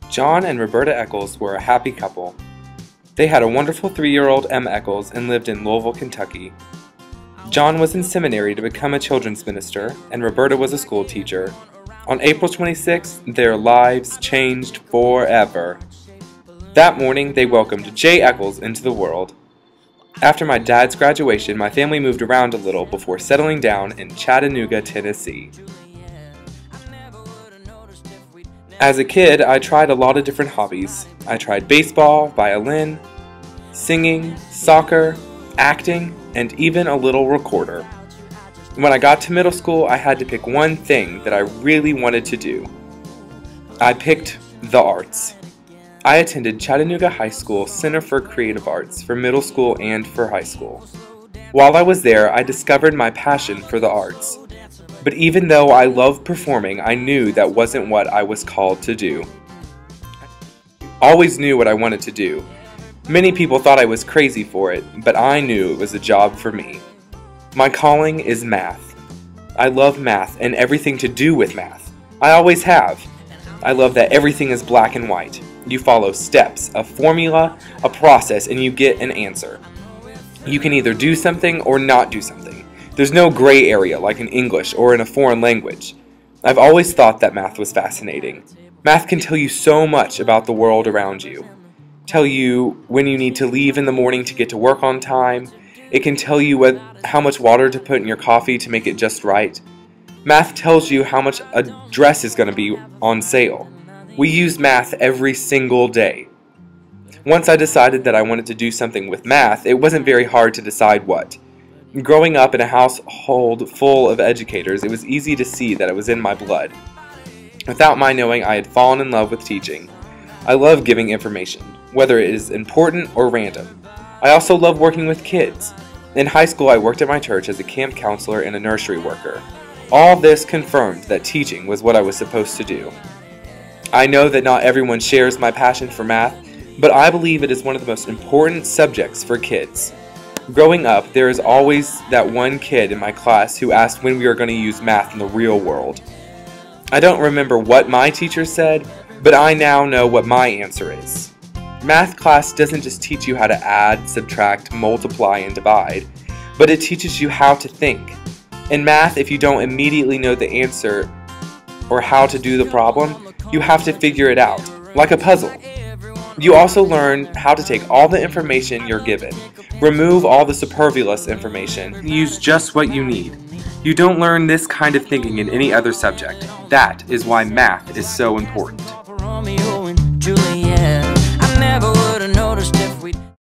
John and Roberta Eccles were a happy couple. They had a wonderful 3-year-old Emma Eccles and lived in Louisville, Kentucky. John was in seminary to become a children's minister, and Roberta was a school teacher. On April 26th, their lives changed forever. That morning, they welcomed Jay Eccles into the world. After my dad's graduation, my family moved around a little before settling down in Chattanooga, Tennessee. As a kid, I tried a lot of different hobbies. I tried baseball, violin, singing, soccer, acting, and even a little recorder. When I got to middle school, I had to pick one thing that I really wanted to do. I picked the arts. I attended Chattanooga High School Center for Creative Arts for middle school and for high school. While I was there, I discovered my passion for the arts. But even though I loved performing, I knew that wasn't what I was called to do. Always knew what I wanted to do. Many people thought I was crazy for it, but I knew it was a job for me. My calling is math. I love math and everything to do with math. I always have. I love that everything is black and white. You follow steps, a formula, a process, and you get an answer. You can either do something or not do something. There's no gray area like in English or in a foreign language. I've always thought that math was fascinating. Math can tell you so much about the world around you. Tell you when you need to leave in the morning to get to work on time. It can tell you how much water to put in your coffee to make it just right. Math tells you how much a dress is going to be on sale. We use math every single day. Once I decided that I wanted to do something with math, it wasn't very hard to decide what. Growing up in a household full of educators, it was easy to see that it was in my blood. Without my knowing, I had fallen in love with teaching. I love giving information, whether it is important or random. I also love working with kids. In high school, I worked at my church as a camp counselor and a nursery worker. All this confirmed that teaching was what I was supposed to do. I know that not everyone shares my passion for math, but I believe it is one of the most important subjects for kids. Growing up, there is always that one kid in my class who asked when we were going to use math in the real world. I don't remember what my teacher said, but I now know what my answer is. Math class doesn't just teach you how to add, subtract, multiply, and divide, but it teaches you how to think. In math, if you don't immediately know the answer or how to do the problem, you have to figure it out, like a puzzle. You also learn how to take all the information you're given, remove all the superfluous information, use just what you need. You don't learn this kind of thinking in any other subject. That is why math is so important.